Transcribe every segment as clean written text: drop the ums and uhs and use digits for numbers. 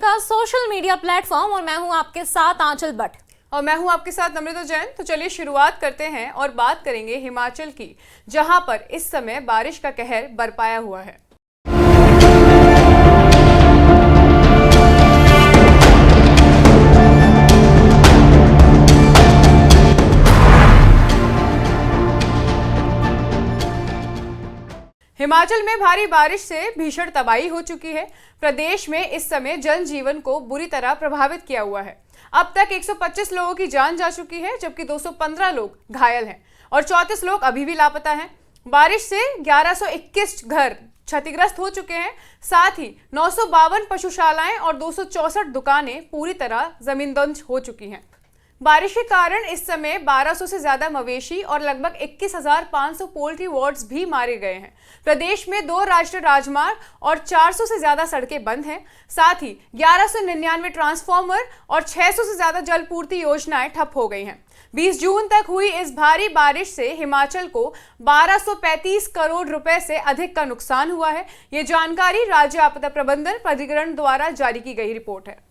का social media platform और मैं हूं आपके साथ आंचल भट्ट और मैं हूं आपके साथ नम्रता जैन। तो चलिए शुरुआत करते हैं और बात करेंगे हिमाचल की, जहां पर इस समय बारिश का कहर बरपाया हुआ है। हिमाचल में भारी बारिश से भीषण तबाही हो चुकी है। प्रदेश में इस समय जनजीवन को बुरी तरह प्रभावित किया हुआ है। अब तक 125 लोगों की जान जा चुकी है, जबकि 215 लोग घायल हैं और 34 लोग अभी भी लापता हैं। बारिश से 1121 घर क्षतिग्रस्त हो चुके हैं। साथ ही 952 पशुशालाएं और 264 दुकानें पूरी तरह जमींदोज हो चुकी हैं। बारिश के कारण इस समय 1200 से ज्यादा मवेशी और लगभग 21,500 पोल्ट्री वार्ड्स भी मारे गए हैं। प्रदेश में 2 राष्ट्रीय राजमार्ग और 400 से ज्यादा सड़कें बंद हैं। साथ ही 1199 ट्रांसफार्मर और 600 से ज्यादा जलपूर्ति योजनाएं ठप हो गई हैं। 20 जून तक हुई इस भारी बारिश से हिमाचल को 1235 करोड़ रुपए से अधिक का नुकसान हुआ है। ये जानकारी राज्य आपदा प्रबंधन प्राधिकरण द्वारा जारी की गई रिपोर्ट है।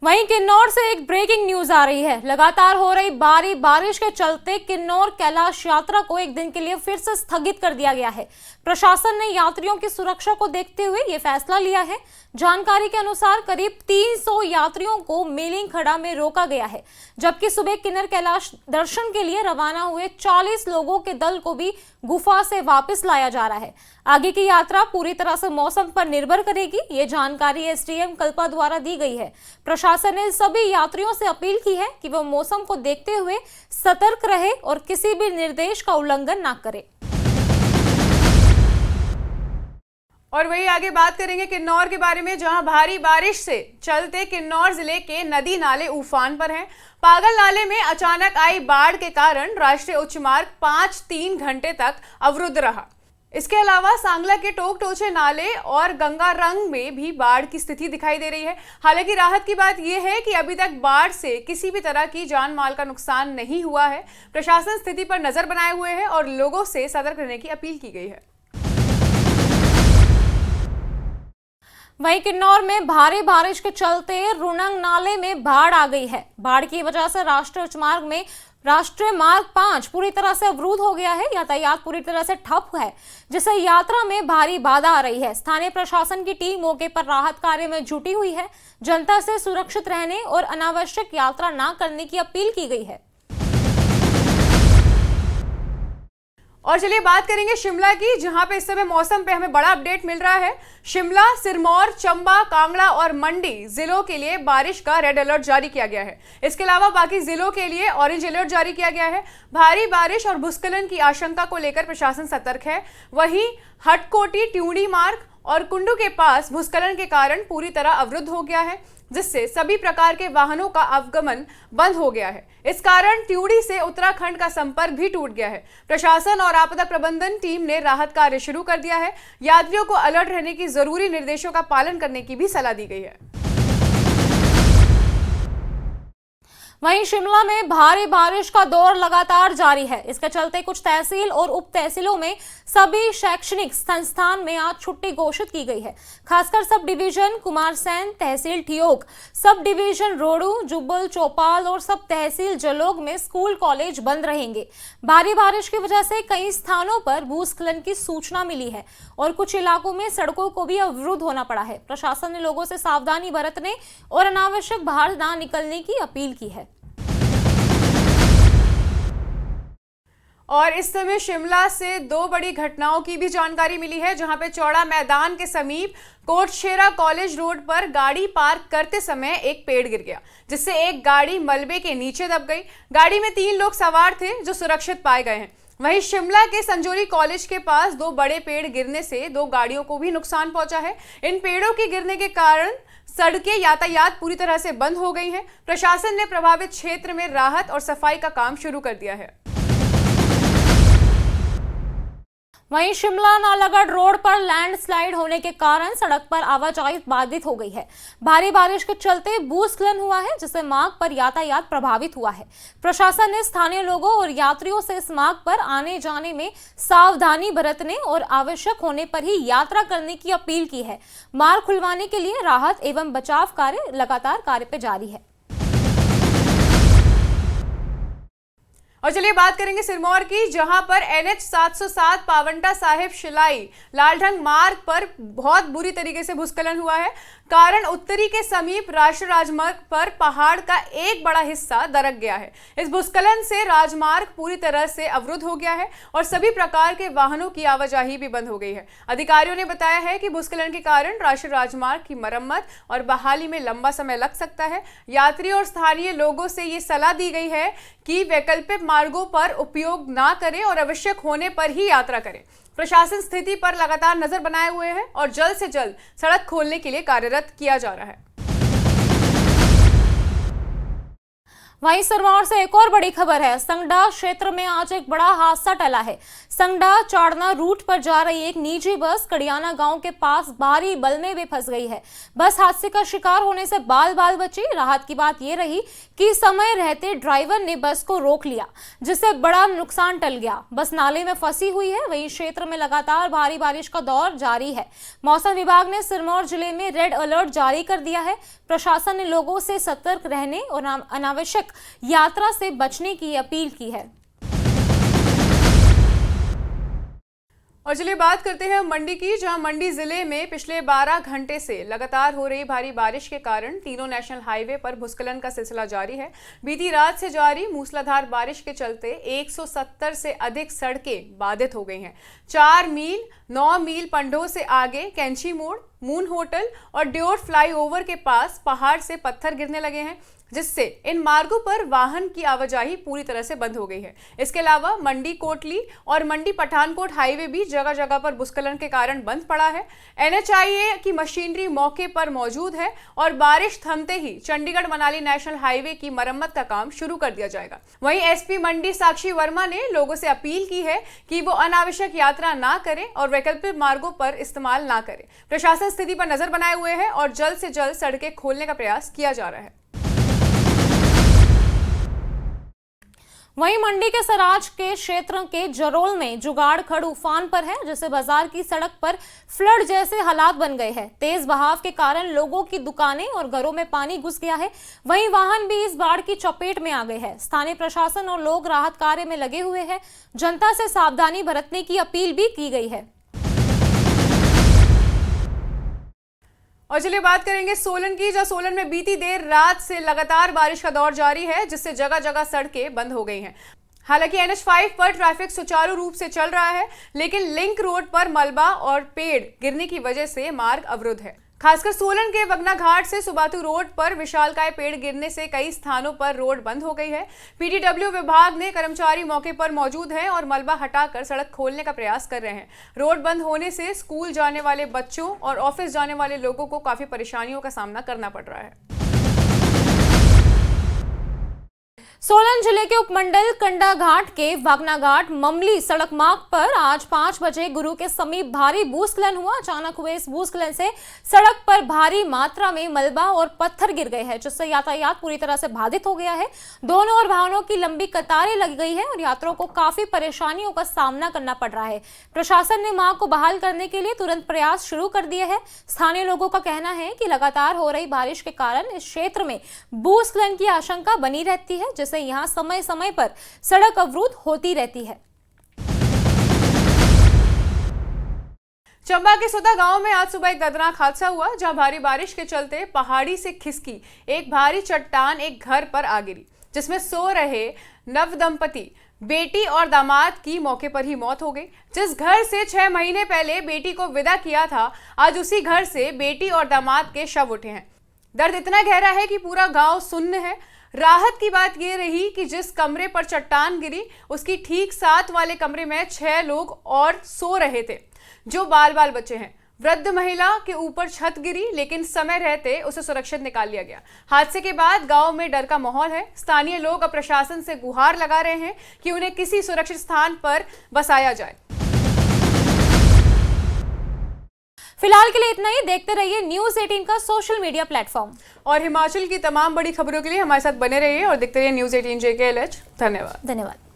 वहीं किन्नौर से एक ब्रेकिंग न्यूज आ रही है। लगातार हो रही भारी बारिश के चलते किन्नौर कैलाश यात्रा को एक दिन के लिए फिर से स्थगित कर दिया गया है। प्रशासन ने यात्रियों की सुरक्षा को देखते हुए ये फैसला लिया है। जानकारी के अनुसार करीब 300 यात्रियों को मेलिंग खड़ा में रोका गया है, जबकि सुबह किन्नर कैलाश दर्शन के लिए रवाना हुए 40 लोगों के दल को भी गुफा से वापस लाया जा रहा है। आगे की यात्रा पूरी तरह से मौसम पर निर्भर करेगी। ये जानकारी एसडीएम कल्पा द्वारा दी गई है। प्रशासन ने सभी यात्रियों से अपील की है कि वो मौसम को देखते हुए सतर्क रहे और किसी भी निर्देश का उल्लंघन ना करे। और वही आगे बात करेंगे किन्नौर के बारे में, जहां भारी बारिश से चलते किन्नौर जिले के नदी नाले उफान पर हैं। पागल नाले में अचानक आई बाढ़ के कारण राष्ट्रीय उच्च मार्ग 5-3 घंटे तक अवरुद्ध रहा। इसके अलावा सांगला के टोकटोचे नाले और गंगारंग में भी बाढ़ की स्थिति दिखाई दे रही है। हालांकि राहत की बात यह है कि अभी तक बाढ़ से किसी भी तरह की जान माल का नुकसान नहीं हुआ है। प्रशासन स्थिति पर नजर बनाए हुए है और लोगों से सतर्क रहने की अपील की गई है। वहीं किन्नौर में भारी बारिश के चलते रुनंग नाले में बाढ़ आ गई है। बाढ़ की वजह से राष्ट्रीय मार्ग 5 पूरी तरह से अवरुद्ध हो गया है। यातायात पूरी तरह से ठप है, जिससे यात्रा में भारी बाधा आ रही है। स्थानीय प्रशासन की टीम मौके पर राहत कार्य में जुटी हुई है। जनता से सुरक्षित रहने और अनावश्यक यात्रा न करने की अपील की गई है। और चलिए बात करेंगे शिमला की, जहां पे इस समय मौसम पे हमें बड़ा अपडेट मिल रहा है। शिमला, सिरमौर, चंबा, कांगड़ा और मंडी जिलों के लिए बारिश का रेड अलर्ट जारी किया गया है। इसके अलावा बाकी जिलों के लिए ऑरेंज अलर्ट जारी किया गया है। भारी बारिश और भूस्खलन की आशंका को लेकर प्रशासन सतर्क है। वहीं हटकोटी ट्यूडी मार्ग और कुंडू के पास भूस्खलन के कारण पूरी तरह अवरुद्ध हो गया है, जिससे सभी प्रकार के वाहनों का आवागमन बंद हो गया है। इस कारण ट्यूडी से उत्तराखंड का संपर्क भी टूट गया है। प्रशासन और आपदा प्रबंधन टीम ने राहत कार्य शुरू कर दिया है। यात्रियों को अलर्ट रहने की जरूरी निर्देशों का पालन करने की भी सलाह दी गई है। वहीं शिमला में भारी बारिश का दौर लगातार जारी है। इसके चलते कुछ तहसील और उप तहसीलों में सभी शैक्षणिक संस्थान में आज छुट्टी घोषित की गई है। खासकर सब डिवीजन कुमारसैन, तहसील ठियोग, सब डिवीजन रोडू, जुब्बल, चौपाल और सब तहसील जलोग में स्कूल कॉलेज बंद रहेंगे। भारी बारिश की वजह से कई स्थानों पर भूस्खलन की सूचना मिली है और कुछ इलाकों में सड़कों को भी अवरुद्ध होना पड़ा है। प्रशासन ने लोगों से सावधानी बरतने और अनावश्यक बाहर न निकलने की अपील की है। और इस समय शिमला से 2 बड़ी घटनाओं की भी जानकारी मिली है, जहां पे चौड़ा मैदान के समीप कोटशेरा कॉलेज रोड पर गाड़ी पार्क करते समय एक पेड़ गिर गया, जिससे एक गाड़ी मलबे के नीचे दब गई। गाड़ी में 3 लोग सवार थे जो सुरक्षित पाए गए हैं। वहीं शिमला के संजोरी कॉलेज के पास 2 बड़े पेड़ गिरने से 2 गाड़ियों को भी नुकसान पहुंचा है। इन पेड़ों के गिरने के कारण सड़कें, यातायात पूरी तरह से बंद हो गई हैं। प्रशासन ने प्रभावित क्षेत्र में राहत और सफाई का काम शुरू कर दिया है। वहीं शिमला नालागढ़ रोड पर लैंडस्लाइड होने के कारण सड़क पर आवाजाही बाधित हो गई है। भारी बारिश के चलते भूस्खलन हुआ है, जिससे मार्ग पर यातायात प्रभावित हुआ है। प्रशासन ने स्थानीय लोगों और यात्रियों से इस मार्ग पर आने जाने में सावधानी बरतने और आवश्यक होने पर ही यात्रा करने की अपील की है। मार्ग खुलवाने के लिए राहत एवं बचाव कार्य लगातार कार्य पे जारी है। और चलिए बात करेंगे सिरमौर की, जहां पर NH 707 पावंटा साहिब शिलाई लालढंग मार्ग पर बहुत बुरी तरीके से भूस्खलन हुआ है। कारण उत्तरी के समीप राष्ट्रीय राजमार्ग पर पहाड़ का एक बड़ा हिस्सा दरक गया है। इस भूस्खलन से राजमार्ग पूरी तरह से अवरुद्ध हो गया है और सभी प्रकार के वाहनों की आवाजाही भी बंद हो गई है। अधिकारियों ने बताया है कि भूस्खलन के कारण राष्ट्रीय राजमार्ग की मरम्मत और बहाली में लंबा समय लग सकता है। यात्री और स्थानीय लोगों से ये सलाह दी गई है कि वैकल्पिक मार्गों पर उपयोग ना करें और आवश्यक होने पर ही यात्रा करें। प्रशासन स्थिति पर लगातार नजर बनाए हुए है और जल्द से जल्द सड़क खोलने के लिए कार्यरत किया जा रहा है। वहीं सिरमौर से एक और बड़ी खबर है। संगडा क्षेत्र में आज एक बड़ा हादसा टला है। संगडा चाड़ना रूट पर जा रही एक निजी बस कड़ियाना गांव के पास भारी बलमे में फंस गई है। बस हादसे का शिकार होने से बाल बाल बची। राहत की बात यह रही कि समय रहते ड्राइवर ने बस को रोक लिया, जिससे बड़ा नुकसान टल गया। बस नाले में फंसी हुई है। वहीं क्षेत्र में लगातार भारी बारिश का दौर जारी है। मौसम विभाग ने सिरमौर जिले में रेड अलर्ट जारी कर दिया है। प्रशासन ने लोगों से सतर्क रहने और अनावश्यक यात्रा से बचने की अपील की है। और चलिए बात करते हैं मंडी की, जहां मंडी जिले में पिछले 12 घंटे से लगातार हो रही भारी बारिश के कारण तीनों नेशनल हाईवे पर भूस्खलन का सिलसिला जारी है। बीती रात से जारी मूसलाधार बारिश के चलते 170 से अधिक सड़कें बाधित हो गई हैं। 4 मील 9 मील पंडोह से आगे कैंची मोड़, मून होटल और ड्योर फ्लाईओवर के पास पहाड़ से पत्थर गिरने लगे हैं, जिससे इन मार्गों पर वाहन की आवाजाही पूरी तरह से बंद हो गई है। इसके अलावा मंडी कोटली और मंडी पठानकोट हाईवे भी जगह जगह पर भूस्खलन के कारण बंद पड़ा है। NHIA की मशीनरी मौके पर मौजूद है और बारिश थमते ही चंडीगढ़ मनाली नेशनल हाईवे की मरम्मत का काम शुरू कर दिया जाएगा। वहीं SP मंडी साक्षी वर्मा ने लोगों से अपील की है कि वो अनावश्यक यात्रा ना करें और वैकल्पिक मार्गों पर इस्तेमाल ना करें। प्रशासन स्थिति पर नजर बनाए हुए है और जल्द से जल्द सड़कें खोलने का प्रयास किया जा रहा है। वहीं मंडी के सराज के क्षेत्र के जरोल में जुगाड़ खड़ उफान पर है, जिससे बाजार की सड़क पर फ्लड जैसे हालात बन गए हैं। तेज बहाव के कारण लोगों की दुकानें और घरों में पानी घुस गया है। वहीं वाहन भी इस बाढ़ की चपेट में आ गए हैं। स्थानीय प्रशासन और लोग राहत कार्य में लगे हुए हैं। जनता से सावधानी बरतने की अपील भी की गई है। और चलिए बात करेंगे सोलन की, जहां सोलन में बीती देर रात से लगातार बारिश का दौर जारी है, जिससे जगह जगह सड़कें बंद हो गई हैं। हालांकि NH 5 पर ट्रैफिक सुचारू रूप से चल रहा है, लेकिन लिंक रोड पर मलबा और पेड़ गिरने की वजह से मार्ग अवरुद्ध है। खासकर सोलन के वगना घाट से सुबातू रोड पर विशालकाय पेड़ गिरने से कई स्थानों पर रोड बंद हो गई है। PTW विभाग ने कर्मचारी मौके पर मौजूद हैं और मलबा हटाकर सड़क खोलने का प्रयास कर रहे हैं। रोड बंद होने से स्कूल जाने वाले बच्चों और ऑफिस जाने वाले लोगों को काफी परेशानियों का सामना करना पड़ रहा है। सोलन जिले के उपमंडल कंडा घाट के वागना घाट ममली सड़क मार्ग पर आज 5 बजे गुरु के समीप भारी भूस्खलन हुआ। अचानक हुए इस भूस्खलन से सड़क पर भारी मात्रा में मलबा और पत्थर गिर गए हैं, जिससे यातायात पूरी तरह से बाधित हो गया है। दोनों ओर वाहनों की लंबी कतारें लग गई है और यात्रियों को काफी परेशानियों का सामना करना पड़ रहा है। प्रशासन ने मार्ग को बहाल करने के लिए तुरंत प्रयास शुरू कर दिए हैं। स्थानीय लोगों का कहना है कि लगातार हो रही बारिश के कारण इस क्षेत्र में भूस्खलन की आशंका बनी रहती है, जिससे यहां समय समय पर सड़क अवरुद्ध होती रहती है। चंबा के सोदा गांव में आज सुबह एक दर्दनाक हादसा हुआ, जहां भारी बारिश के चलते पहाड़ी से खिसकी एक भारी चट्टान एक घर पर आ गिरी, जिसमें सो रहे नव दंपति बेटी और दामाद की मौके पर ही मौत हो गई। जिस घर से 6 महीने पहले बेटी को विदा किया था, आज उसी घर से बेटी और दामाद के शव उठे हैं। दर्द इतना गहरा है कि पूरा गांव सुन्न है। राहत की बात यह रही कि जिस कमरे पर चट्टान गिरी, उसकी ठीक साथ वाले कमरे में 6 लोग और सो रहे थे, जो बाल बाल बच्चे हैं। वृद्ध महिला के ऊपर छत गिरी, लेकिन समय रहते उसे सुरक्षित निकाल लिया गया। हादसे के बाद गांव में डर का माहौल है। स्थानीय लोग अब प्रशासन से गुहार लगा रहे हैं कि उन्हें किसी सुरक्षित स्थान पर बसाया जाए। फिलहाल के लिए इतना ही। देखते रहिए न्यूज़ 18 का सोशल मीडिया प्लेटफॉर्म। और हिमाचल की तमाम बड़ी खबरों के लिए हमारे साथ बने रहिए और देखते रहिए न्यूज़ 18 JKLH। धन्यवाद। धन्यवाद।